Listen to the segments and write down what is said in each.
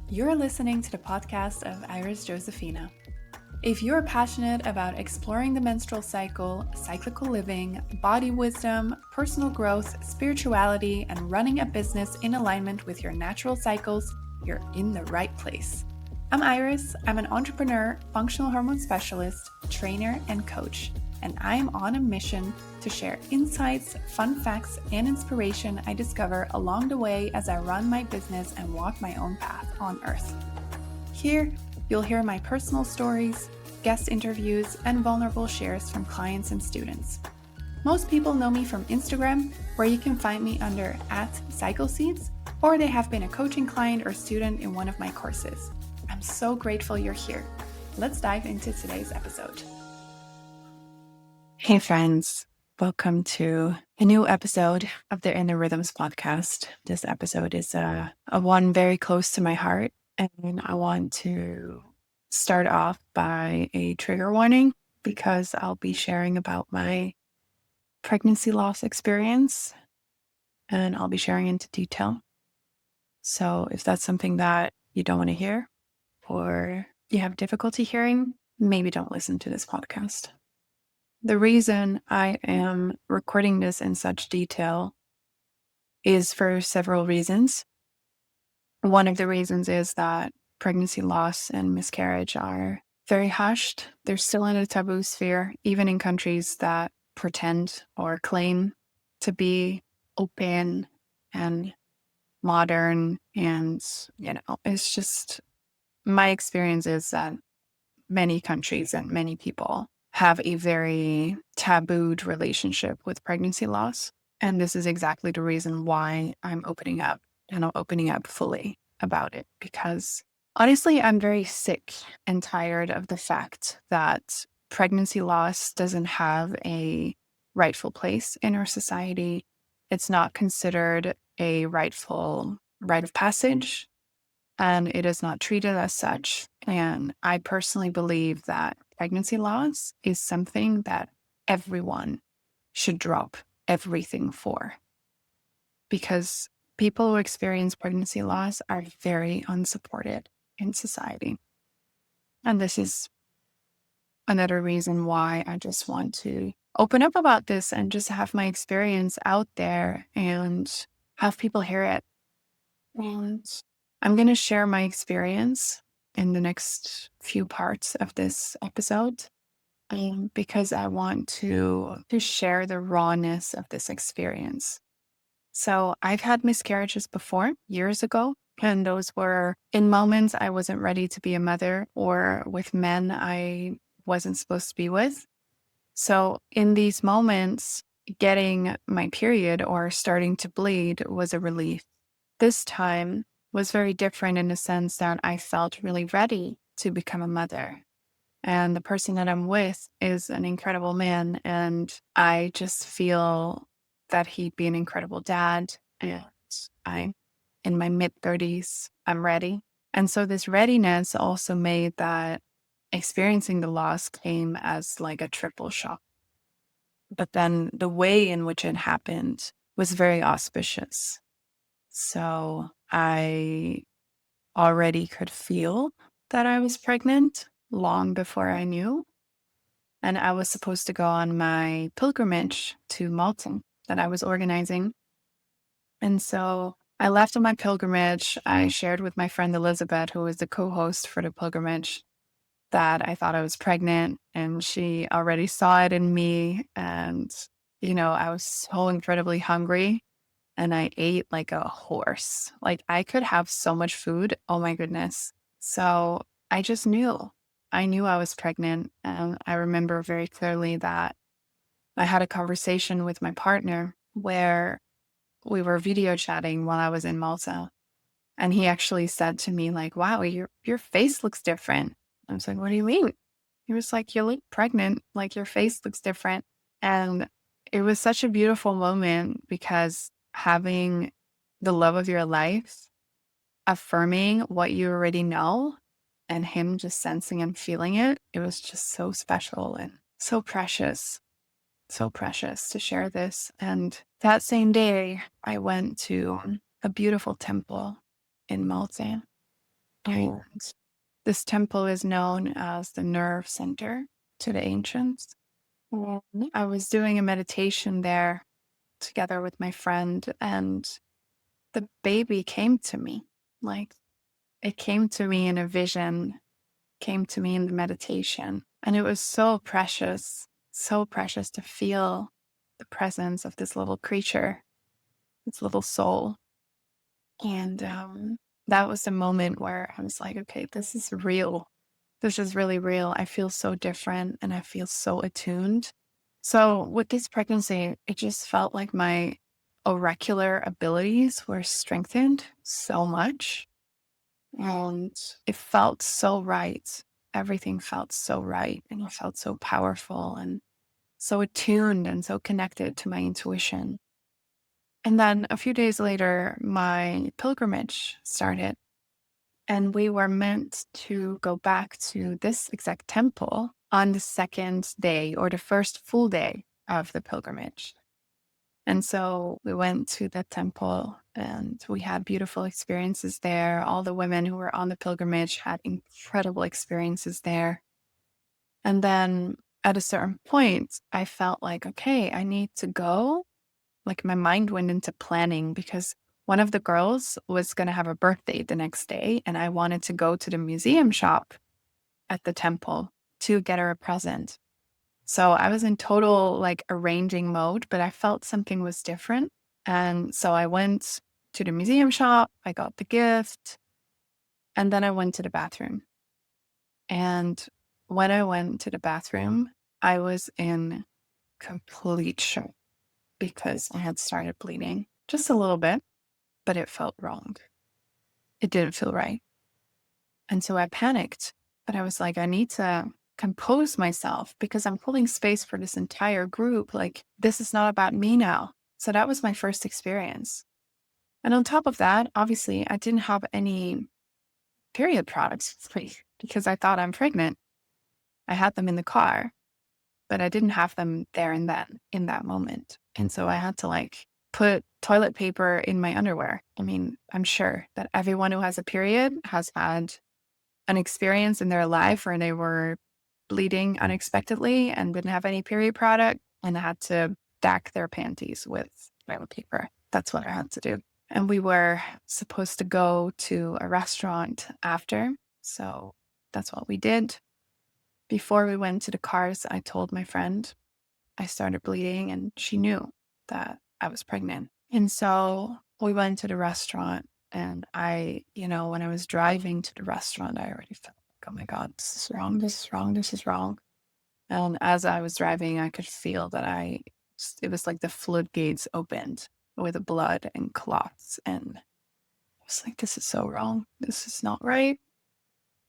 You're listening to the podcast of Iris Josephina. If you're passionate about exploring the menstrual cycle, cyclical living, body wisdom, personal growth, spirituality, and running a business in alignment with your natural cycles, you're in the right place. I'm Iris. I'm an entrepreneur, functional hormone specialist, trainer, and coach, and I am on a mission to share insights, fun facts, and inspiration I discover along the way as I run my business and walk my own path on Earth. Here, you'll hear my personal stories, guest interviews, and vulnerable shares from clients and students. Most people know me from Instagram, where you can find me under @CycleSeeds, or they have been a coaching client or student in one of my courses. I'm so grateful you're here. Let's dive into today's episode. Hey friends, welcome to a new episode of the Inner Rhythms podcast. This episode is a one very close to my heart, and I want to start off by a trigger warning because I'll be sharing about my pregnancy loss experience, and I'll be sharing into detail. So if that's something that you don't want to hear or you have difficulty hearing, maybe don't listen to this podcast. The reason I am recording this in such detail is for several reasons. One of the reasons is that pregnancy loss and miscarriage are very hushed. They're still in a taboo sphere, even in countries that pretend or claim to be open and modern. And, it's just my experience is that many countries and many people have a very tabooed relationship with pregnancy loss. And this is exactly the reason why I'm opening up, and I'm opening up fully about it. Because honestly, I'm very sick and tired of the fact that pregnancy loss doesn't have a rightful place in our society. It's not considered a rightful rite of passage, and it is not treated as such. And I personally believe that pregnancy loss is something that everyone should drop everything for, because people who experience pregnancy loss are very unsupported in society. And this is another reason why I just want to open up about this and just have my experience out there and have people hear it. And I'm going to share my experience in the next few parts of this episode, because I want to share the rawness of this experience. So I've had miscarriages before, years ago, and those were in moments I wasn't ready to be a mother, or with men I wasn't supposed to be with. So in these moments, getting my period or starting to bleed was a relief. This time was very different in the sense that I felt really ready to become a mother. And the person that I'm with is an incredible man. And I just feel that he'd be an incredible dad. And I'm in my mid-30s. I'm ready. And so this readiness also made that experiencing the loss came as like a triple shock. But then the way in which it happened was very auspicious. So I already could feel that I was pregnant long before I knew. And I was supposed to go on my pilgrimage to Malta that I was organizing. And so I left on my pilgrimage. I shared with my friend Elizabeth, who was the co-host for the pilgrimage, that I thought I was pregnant, and she already saw it in me. And, I was so incredibly hungry. And I ate like a horse. Like I could have so much food. Oh my goodness. So I just knew. I knew I was pregnant. And I remember very clearly that I had a conversation with my partner where we were video chatting while I was in Malta. And he actually said to me, like, wow, your face looks different. I was like, what do you mean? He was like, you look pregnant. Like your face looks different. And it was such a beautiful moment, because having the love of your life affirming what you already know and him just sensing and feeling it, it was just so special and so precious to share this. And that same day, I went to a beautiful temple in Malta. And this temple is known as the nerve center to the ancients. And I was doing a meditation there together with my friend, and the baby came to me. Like, it came to me in a vision, came to me in the meditation. And it was so precious to feel the presence of this little creature, this little soul. And that was the moment where I was like, okay, this is real. This is really real. I feel so different and I feel so attuned. So with this pregnancy, it just felt like my auricular abilities were strengthened so much. And it felt so right. Everything felt so right. And it felt so powerful and so attuned and so connected to my intuition. And then a few days later, my pilgrimage started. And we were meant to go back to this exact temple on the second day or the first full day of the pilgrimage. And so we went to the temple and we had beautiful experiences there. All the women who were on the pilgrimage had incredible experiences there. And then at a certain point, I felt like, okay, I need to go. Like my mind went into planning because one of the girls was going to have a birthday the next day. And I wanted to go to the museum shop at the temple to get her a present. So I was in total like arranging mode, but I felt something was different. And so I went to the museum shop, I got the gift, and then I went to the bathroom. And when I went to the bathroom, I was in complete shock because I had started bleeding just a little bit, but it felt wrong. It didn't feel right. And so I panicked, but I was like, I need to compose myself because I'm holding space for this entire group. Like, this is not about me now. So that was my first experience. And on top of that, obviously, I didn't have any period products with me because I thought I'm pregnant. I had them in the car, but I didn't have them there and then in that moment. And so I had to like put toilet paper in my underwear. I mean, I'm sure that everyone who has a period has had an experience in their life where they were bleeding unexpectedly and didn't have any period product and had to stack their panties with toilet paper. That's what I had to do. And we were supposed to go to a restaurant after. So that's what we did. Before we went to the cars, I told my friend I started bleeding and she knew that I was pregnant. And so we went to the restaurant and when I was driving to the restaurant, I already felt like, oh my God, this is wrong, this is wrong, this is wrong. And as I was driving, I could feel that it was like the floodgates opened with blood and clots. And I was like, this is so wrong. This is not right.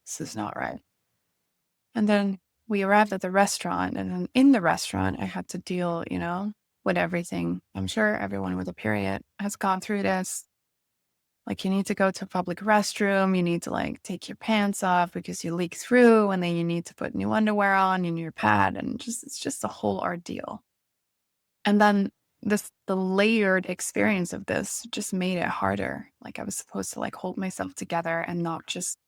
This is not right. And then we arrived at the restaurant, and then in the restaurant, I had to deal, with everything. I'm sure everyone with a period has gone through this. Like, you need to go to a public restroom, you need to like take your pants off because you leak through, and then you need to put new underwear on and your pad, and it's just a whole ordeal. And then the layered experience of this just made it harder. Like I was supposed to like hold myself together and not just,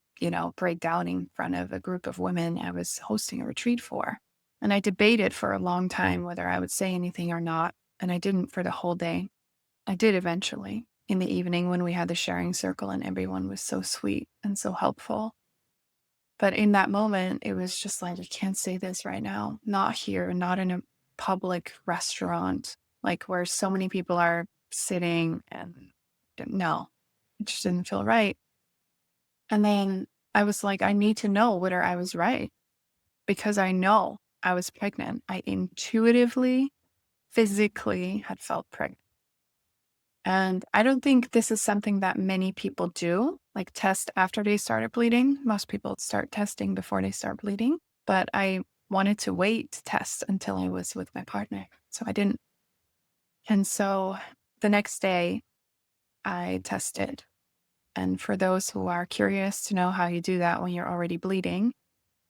break down in front of a group of women I was hosting a retreat for. And I debated for a long time whether I would say anything or not. And I didn't for the whole day. I did eventually in the evening when we had the sharing circle and everyone was so sweet and so helpful. But in that moment, it was just like, I can't say this right now. Not here, not in a public restaurant, like where so many people are sitting, and no, it just didn't feel right. And then I was like, I need to know whether I was right because I know I was pregnant. I intuitively, physically had felt pregnant. And I don't think this is something that many people do, like test after they started bleeding. Most people start testing before they start bleeding. But I wanted to wait to test until I was with my partner. So I didn't. And so the next day I tested. And for those who are curious to know how you do that when you're already bleeding,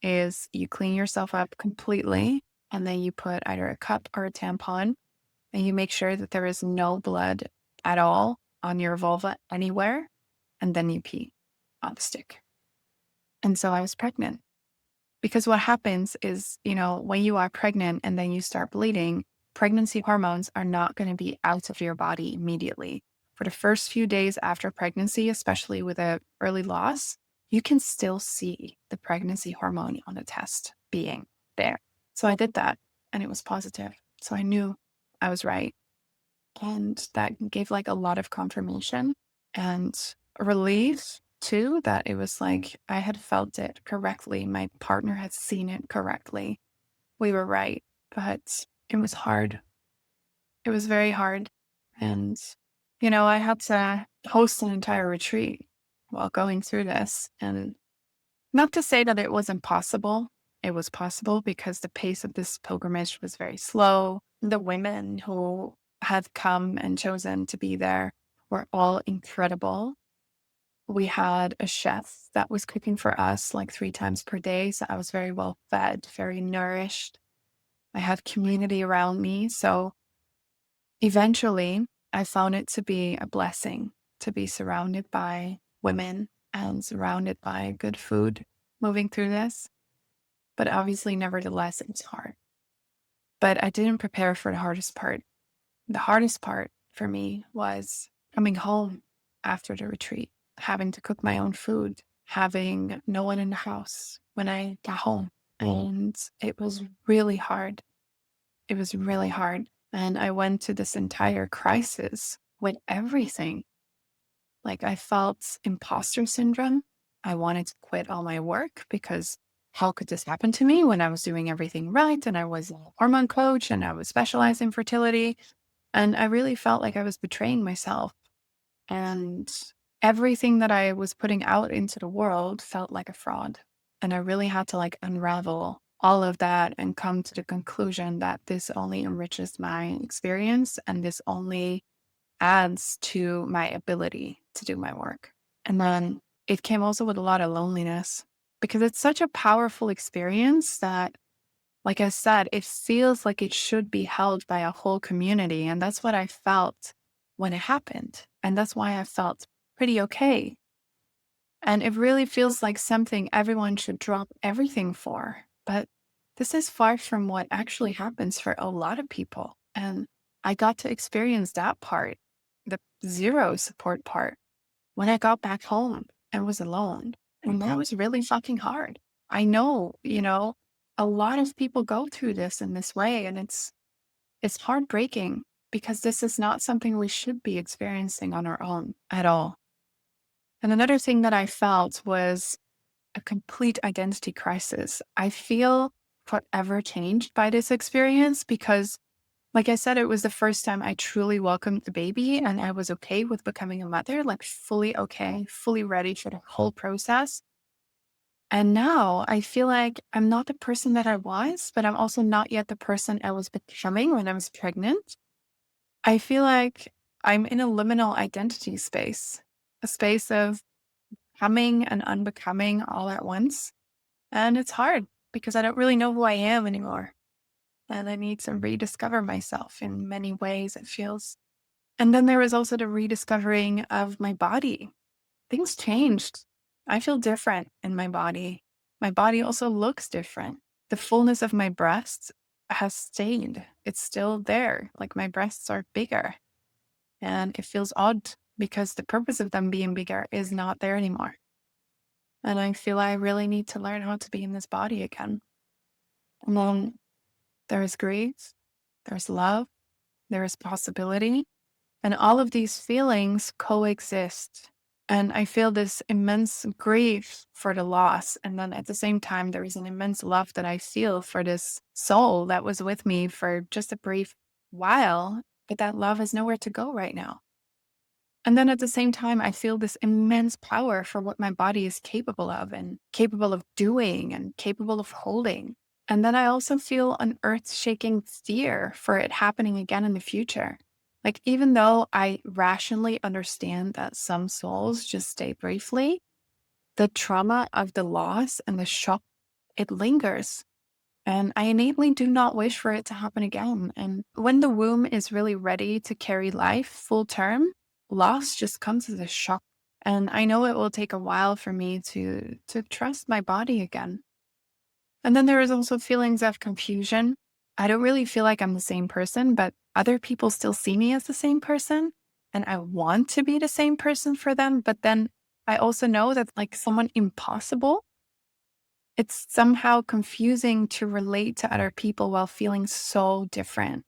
is you clean yourself up completely and then you put either a cup or a tampon and you make sure that there is no blood at all on your vulva anywhere, and then you pee on the stick. And so I was pregnant. Because what happens is, when you are pregnant and then you start bleeding, pregnancy hormones are not going to be out of your body immediately. For the first few days after pregnancy, especially with a early loss, you can still see the pregnancy hormone on the test being there. So I did that and it was positive. So I knew I was right. And that gave like a lot of confirmation and relief too, that it was like I had felt it correctly. My partner had seen it correctly. We were right, but it was hard. It was very hard. And, I had to host an entire retreat while going through this. And not to say that it wasn't possible. It was possible because the pace of this pilgrimage was very slow. The women who had come and chosen to be there were all incredible. We had a chef that was cooking for us like 3 times per day. So I was very well fed, very nourished. I had community around me. So eventually I found it to be a blessing to be surrounded by women and surrounded by good food moving through this. But obviously, nevertheless, it's hard. But I didn't prepare for the hardest part. The hardest part for me was coming home after the retreat, having to cook my own food, having no one in the house when I got home. And it was really hard. It was really hard. And I went to this entire crisis with everything. Like I felt imposter syndrome. I wanted to quit all my work because how could this happen to me when I was doing everything right and I was a hormone coach and I was specialized in fertility? And I really felt like I was betraying myself. And everything that I was putting out into the world felt like a fraud. And I really had to like unravel all of that and come to the conclusion that this only enriches my experience and this only adds to my ability to do my work. And then it came also with a lot of loneliness because it's such a powerful experience that, like I said, it feels like it should be held by a whole community. And that's what I felt when it happened. And that's why I felt pretty okay. And it really feels like something everyone should drop everything for. But this is far from what actually happens for a lot of people. And I got to experience that part, the zero support part, when I got back home and was alone. And that was really fucking hard. I know, a lot of people go through this in this way, and it's heartbreaking because this is not something we should be experiencing on our own at all. And another thing that I felt was a complete identity crisis. I feel forever changed by this experience because, like I said, it was the first time I truly welcomed the baby and I was okay with becoming a mother, like fully okay, fully ready for the whole process. And now I feel like I'm not the person that I was, but I'm also not yet the person I was becoming when I was pregnant. I feel like I'm in a liminal identity space, a space of becoming and unbecoming all at once. And it's hard because I don't really know who I am anymore. And I need to rediscover myself in many ways, it feels. And then there was also the rediscovering of my body. Things changed. I feel different in my body. My body also looks different. The fullness of my breasts has stayed. It's still there. Like my breasts are bigger. And it feels odd because the purpose of them being bigger is not there anymore. And I feel I really need to learn how to be in this body again. And then there is grief, there's love, there is possibility, and all of these feelings coexist. And I feel this immense grief for the loss. And then at the same time, there is an immense love that I feel for this soul that was with me for just a brief while, but that love has nowhere to go right now. And then at the same time, I feel this immense power for what my body is capable of and capable of doing and capable of holding. And then I also feel an earth shaking fear for it happening again in the future. Like, even though I rationally understand that some souls just stay briefly, the trauma of the loss and the shock, it lingers. And I innately do not wish for it to happen again. And when the womb is really ready to carry life full term, loss just comes as a shock. And I know it will take a while for me to trust my body again. And then there is also feelings of confusion. I don't really feel like I'm the same person, but other people still see me as the same person. And I want to be the same person for them. But then I also know that, like someone impossible, it's somehow confusing to relate to other people while feeling so different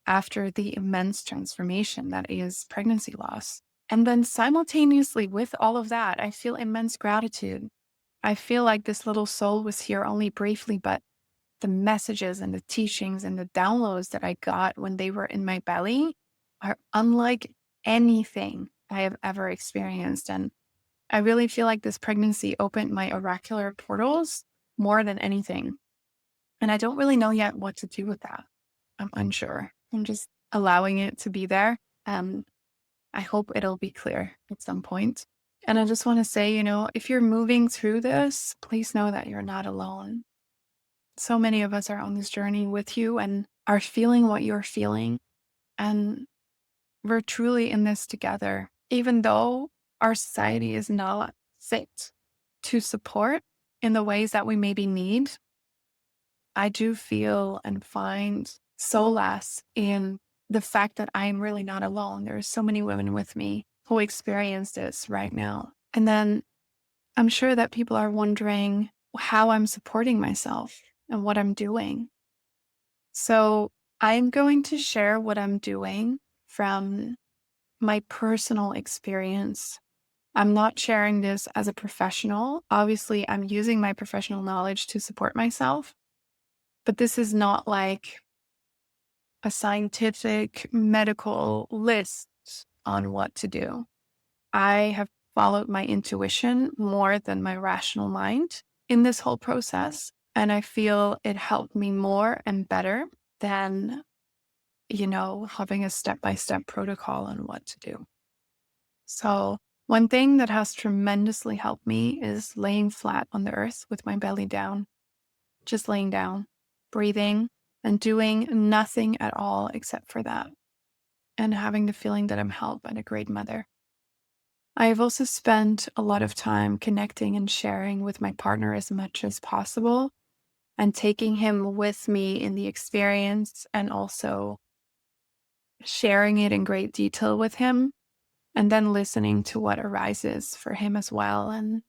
after the immense transformation that is pregnancy loss. And then simultaneously with all of that, I feel immense gratitude. I feel like this little soul was here only briefly, but the messages and the teachings and the downloads that I got when they were in my belly are unlike anything I have ever experienced. And I really feel like this pregnancy opened my oracular portals more than anything. And I don't really know yet what to do with that. I'm unsure. I'm just allowing it to be there. And I hope it'll be clear at some point. And I just want to say, if you're moving through this, please know that you're not alone. So many of us are on this journey with you and are feeling what you're feeling. And we're truly in this together, even though our society is not fit to support in the ways that we maybe need. I do feel and find solace in the fact that I'm really not alone. There are so many women with me who experience this right now. And then I'm sure that people are wondering how I'm supporting myself and what I'm doing. So I'm going to share what I'm doing from my personal experience. I'm not sharing this as a professional. Obviously, I'm using my professional knowledge to support myself, but this is not like a scientific medical list on what to do. I have followed my intuition more than my rational mind in this whole process. And I feel it helped me more and better than, having a step-by-step protocol on what to do. So one thing that has tremendously helped me is laying flat on the earth with my belly down, just laying down, breathing, and doing nothing at all except for that, and having the feeling that I'm helped and a great mother. I have also spent a lot of time connecting and sharing with my partner as much as possible and taking him with me in the experience and also sharing it in great detail with him and then listening to what arises for him as well and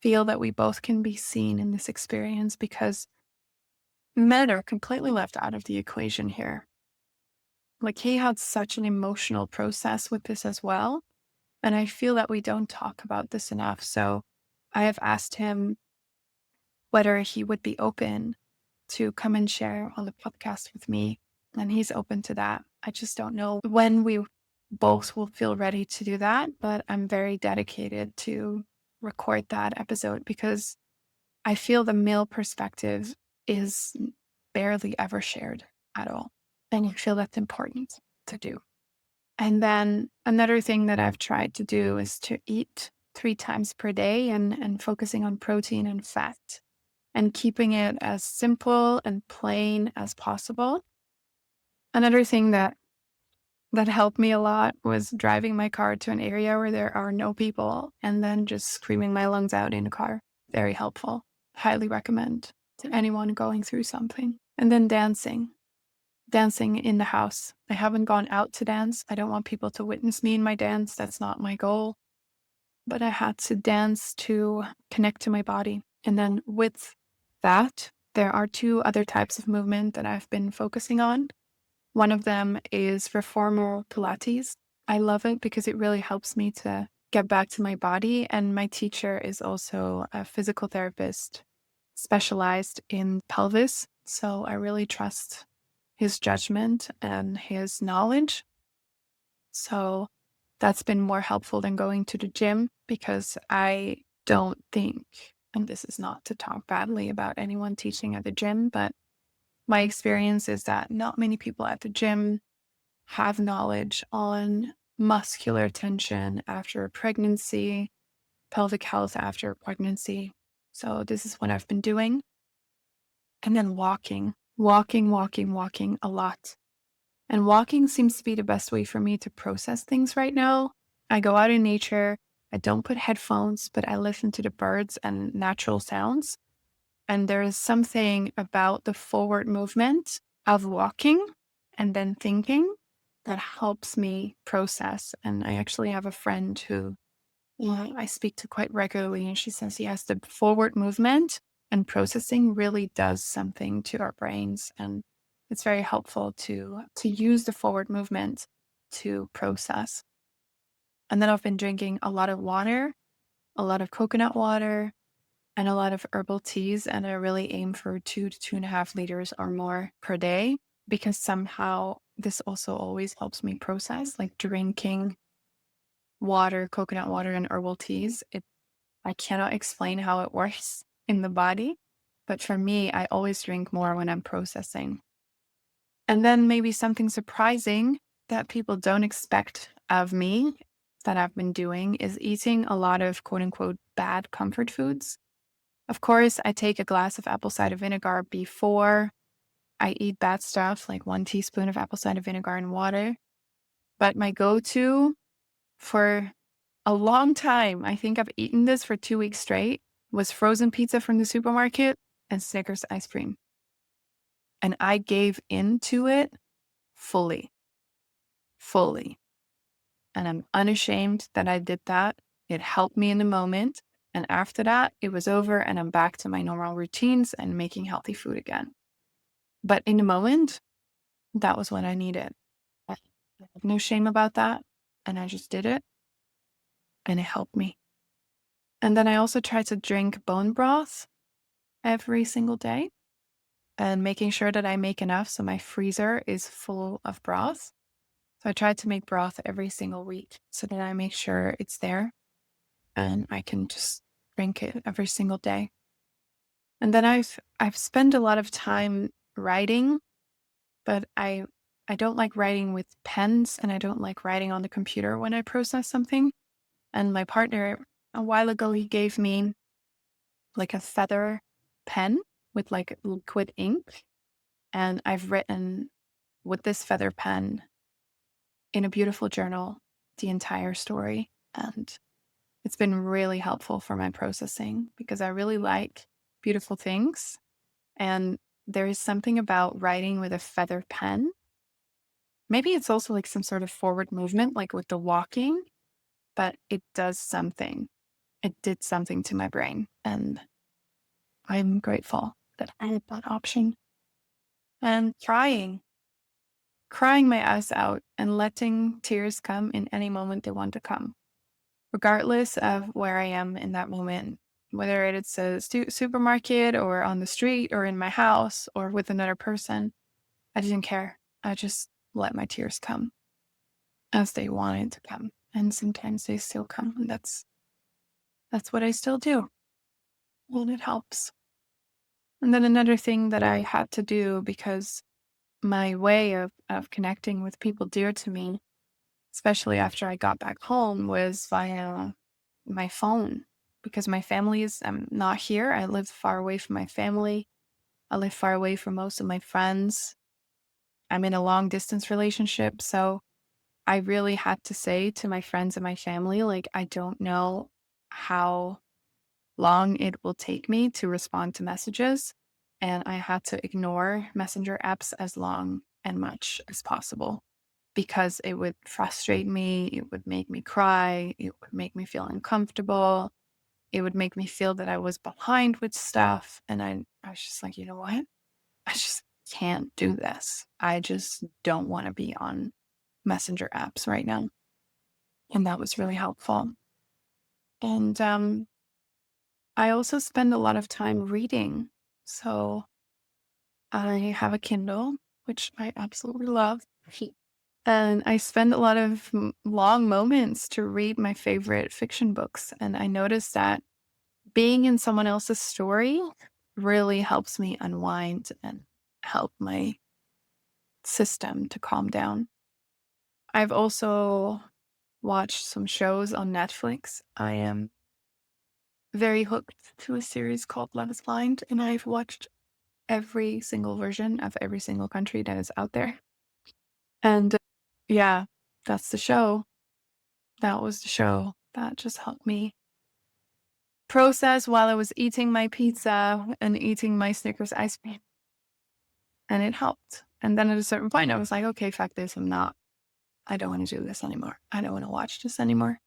feel that we both can be seen in this experience because men are completely left out of the equation here. Like he had such an emotional process with this as well. And I feel that we don't talk about this enough. So I have asked him whether he would be open to come and share on the podcast with me. And he's open to that. I just don't know when we both will feel ready to do that. But I'm very dedicated to record that episode because I feel the male perspective is barely ever shared at all. And I feel that's important to do. And then another thing that I've tried to do is to eat 3 times per day and focusing on protein and fat and keeping it as simple and plain as possible. Another thing that helped me a lot was driving my car to an area where there are no people and then just screaming my lungs out in the car. Very helpful. Highly recommend to anyone going through something. And then dancing in the house. I haven't gone out to dance. I don't want people to witness me in my dance. That's not my goal. But I had to dance to connect to my body. And then with that, there are 2 other types of movement that I've been focusing on. One of them is reformer Pilates. I love it because it really helps me to get back to my body. And my teacher is also a physical therapist specialized in pelvis. So I really trust his judgment and his knowledge. So that's been more helpful than going to the gym because I don't think, and this is not to talk badly about anyone teaching at the gym, but my experience is that not many people at the gym have knowledge on muscular tension after pregnancy, pelvic health after pregnancy. So this is what I've been doing. And then walking a lot. And walking seems to be the best way for me to process things right now. I go out in nature. I don't put headphones, but I listen to the birds and natural sounds. And there is something about the forward movement of walking and then thinking that helps me process. And I actually have a friend who I speak to quite regularly, and she says, yes, the forward movement and processing really does something to our brains. And it's very helpful to use the forward movement to process. And then I've been drinking a lot of water, a lot of coconut water, and a lot of herbal teas. And I really aim for 2 to 2.5 liters or more per day, because somehow this also always helps me process, like drinking water, coconut water, and herbal teas. I cannot explain how it works in the body, but for me, I always drink more when I'm processing. And then maybe something surprising that people don't expect of me that I've been doing is eating a lot of quote unquote bad comfort foods. Of course, I take a glass of apple cider vinegar before I eat bad stuff, like 1 teaspoon of apple cider vinegar in water. But my go to for a long time, I think I've eaten this for 2 weeks straight, was frozen pizza from the supermarket and Snickers ice cream. And I gave into it fully, fully. And I'm unashamed that I did that. It helped me in the moment. And after that, it was over and I'm back to my normal routines and making healthy food again. But in the moment, that was what I needed. I have no shame about that. And I just did it and it helped me. And then I also try to drink bone broth every single day and making sure that I make enough so my freezer is full of broth. So I try to make broth every single week so that I make sure it's there and I can just drink it every single day. And then I've spent a lot of time writing, but I don't like writing with pens and I don't like writing on the computer when I process something. And my partner, a while ago, he gave me like a feather pen with like liquid ink. And I've written with this feather pen in a beautiful journal the entire story. And it's been really helpful for my processing because I really like beautiful things. And there is something about writing with a feather pen. Maybe it's also like some sort of forward movement, like with the walking, but it does something. It did something to my brain. And I'm grateful that I had that option. And crying my eyes out and letting tears come in any moment they want to come, regardless of where I am in that moment, whether it's a supermarket or on the street or in my house or with another person. I didn't care. I just let my tears come as they wanted to come. And sometimes they still come. And that's what I still do. And it helps. And then another thing that I had to do because my way of connecting with people dear to me, especially after I got back home, was via my phone because my family is not here. I live far away from my family. I live far away from most of my friends. I'm in a long distance relationship. So I really had to say to my friends and my family, like, I don't know how long it will take me to respond to messages. And I had to ignore messenger apps as long and much as possible because it would frustrate me. It would make me cry. It would make me feel uncomfortable. It would make me feel that I was behind with stuff. And I was just like, you know what? I just can't do this. I just don't want to be on messenger apps right now. And that was really helpful. And I also spend a lot of time reading. So I have a Kindle, which I absolutely love. And I spend a lot of long moments to read my favorite fiction books. And I noticed that being in someone else's story really helps me unwind and help my system to calm down. I've also watched some shows on Netflix. I am very hooked to a series called Love is Blind, and I've watched every single version of every single country that is out there. And yeah, that's the show. That was the show that just helped me process while I was eating my pizza and eating my Snickers ice cream. And it helped. And then at a certain point, I was like, okay, fuck this. I don't want to do this anymore. I don't want to watch this anymore.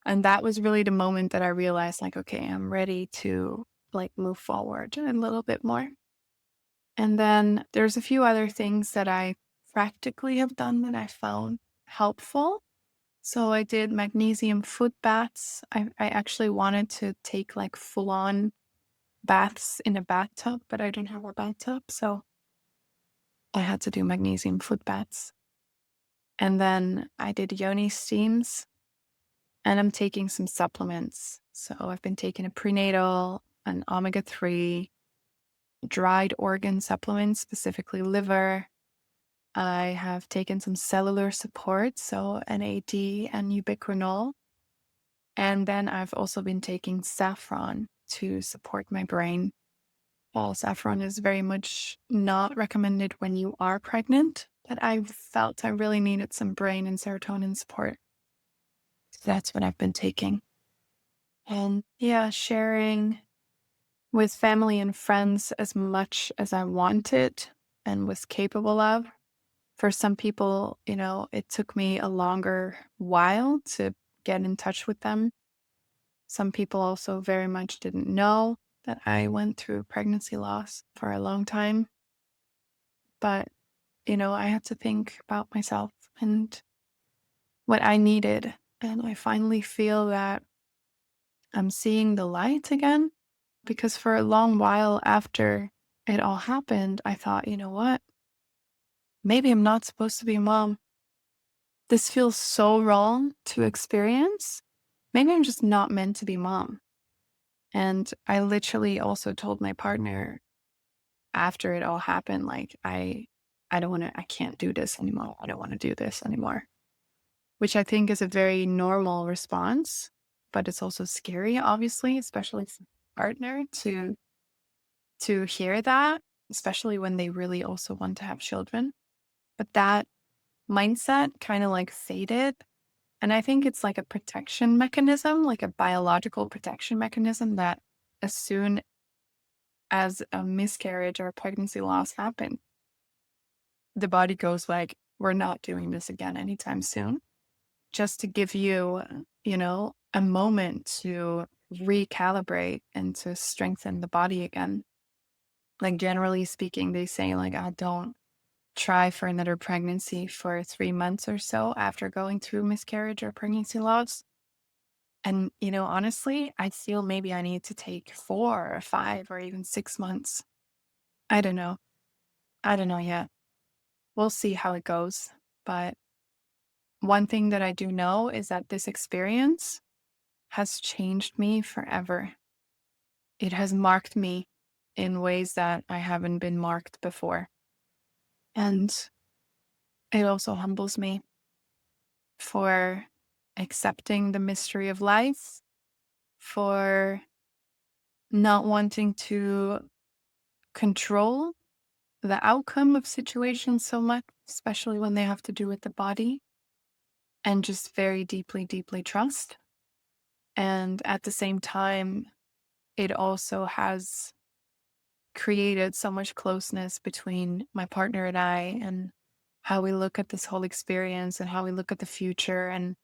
And that was really the moment that I realized, like, okay, I'm ready to like move forward a little bit more. And then there's a few other things that I practically have done that I found helpful. So I did magnesium foot baths. I actually wanted to take like full on baths in a bathtub, but I don't have a bathtub. So I had to do magnesium foot baths. And then I did yoni steams, and I'm taking some supplements. So I've been taking a prenatal, an omega-3, dried organ supplements, specifically liver. I have taken some cellular support, so NAD and ubiquinol. And then I've also been taking saffron to support my brain. Well, saffron is very much not recommended when you are pregnant, but I felt I really needed some brain and serotonin support. So that's what I've been taking. And yeah, sharing with family and friends as much as I wanted and was capable of. For some people, it took me a longer while to get in touch with them. Some people also very much didn't know that I went through pregnancy loss for a long time. But, I had to think about myself and what I needed. And I finally feel that I'm seeing the light again, because for a long while after it all happened, I thought, you know what? Maybe I'm not supposed to be a mom. This feels so wrong to experience. Maybe I'm just not meant to be mom. And I literally also told my partner after it all happened, like, I can't do this anymore. I don't want to do this anymore, which I think is a very normal response, but it's also scary, obviously, especially for a partner to hear that, especially when they really also want to have children. But that mindset kind of like faded. And I think it's like a protection mechanism, like a biological protection mechanism, that as soon as a miscarriage or a pregnancy loss happen, the body goes like, we're not doing this again anytime soon. Just to give you, a moment to recalibrate and to strengthen the body again. Like, generally speaking, they say, like, I don't try for another pregnancy for 3 months or so after going through miscarriage or pregnancy loss. And, honestly, I feel maybe I need to take 4 or 5 or even 6 months. I don't know. I don't know yet. We'll see how it goes. But one thing that I do know is that this experience has changed me forever. It has marked me in ways that I haven't been marked before. And it also humbles me for accepting the mystery of life, for not wanting to control the outcome of situations so much, especially when they have to do with the body, and just very deeply, deeply trust. And at the same time, it also has created so much closeness between my partner and I, and how we look at this whole experience and how we look at the future and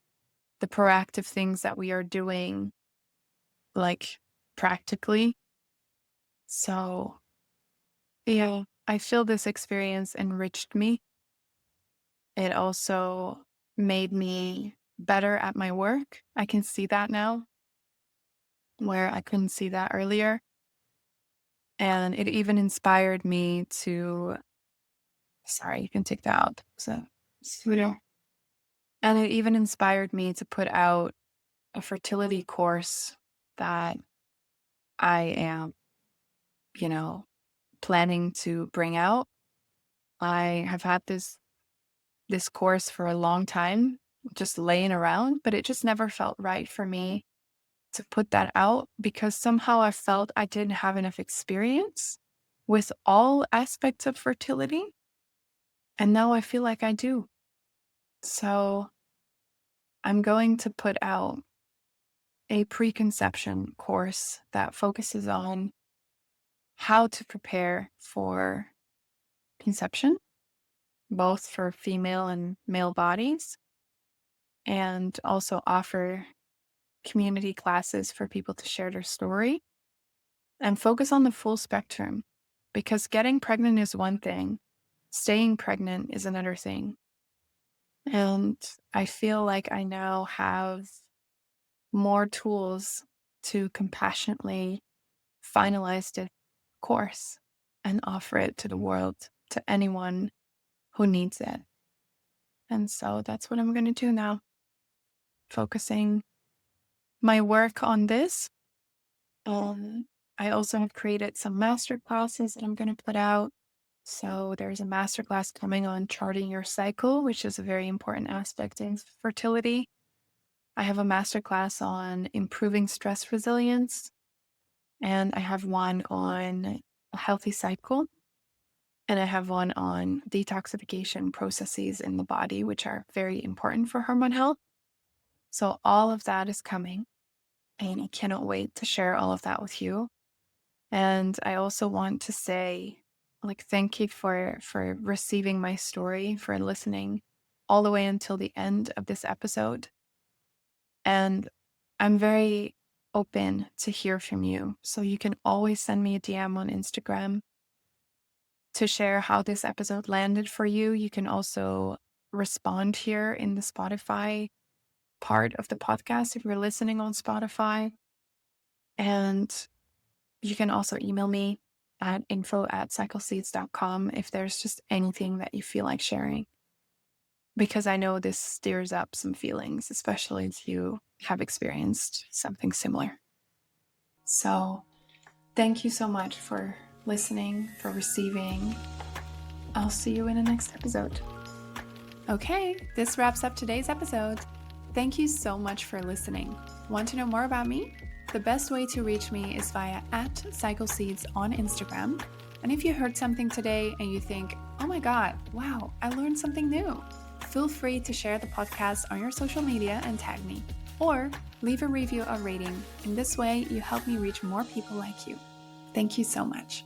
the proactive things that we are doing, like, practically. So, yeah, I feel this experience enriched me. It also made me better at my work. I can see that now, where I couldn't see that earlier. And it even inspired me to, sorry, you can take that out. So, pseudo. And it even inspired me to put out a fertility course that I am, you know, planning to bring out. I have had this course for a long time, just laying around, but it just never felt right for me to put that out, because somehow I felt I didn't have enough experience with all aspects of fertility. And now I feel like I do. So I'm going to put out a preconception course that focuses on how to prepare for conception, both for female and male bodies, and also offer community classes for people to share their story and focus on the full spectrum. Because getting pregnant is one thing, staying pregnant is another thing. And I feel like I now have more tools to compassionately finalize this course and offer it to the world, to anyone who needs it. And so that's what I'm going to do now, focusing my work on this. I also have created some master classes that I'm going to put out. So there's a masterclass coming on charting your cycle, which is a very important aspect in fertility. I have a masterclass on improving stress resilience, and I have one on a healthy cycle, and I have one on detoxification processes in the body, which are very important for hormone health. So all of that is coming, and I cannot wait to share all of that with you. And I also want to say, thank you for receiving my story, for listening all the way until the end of this episode. And I'm very open to hear from you. So you can always send me a DM on Instagram to share how this episode landed for you. You can also respond here in the Spotify part of the podcast if you're listening on Spotify. And you can also email me at info@cycleseeds.com if there's just anything that you feel like sharing. Because I know this stirs up some feelings, especially if you have experienced something similar. So thank you so much for listening, for receiving. I'll see you in the next episode. Okay, this wraps up today's episode. Thank you so much for listening. Want to know more about me? The best way to reach me is via @CycleSeeds on Instagram. And if you heard something today and you think, oh my God, wow, I learned something new, feel free to share the podcast on your social media and tag me. Or leave a review or rating. In this way, you help me reach more people like you. Thank you so much.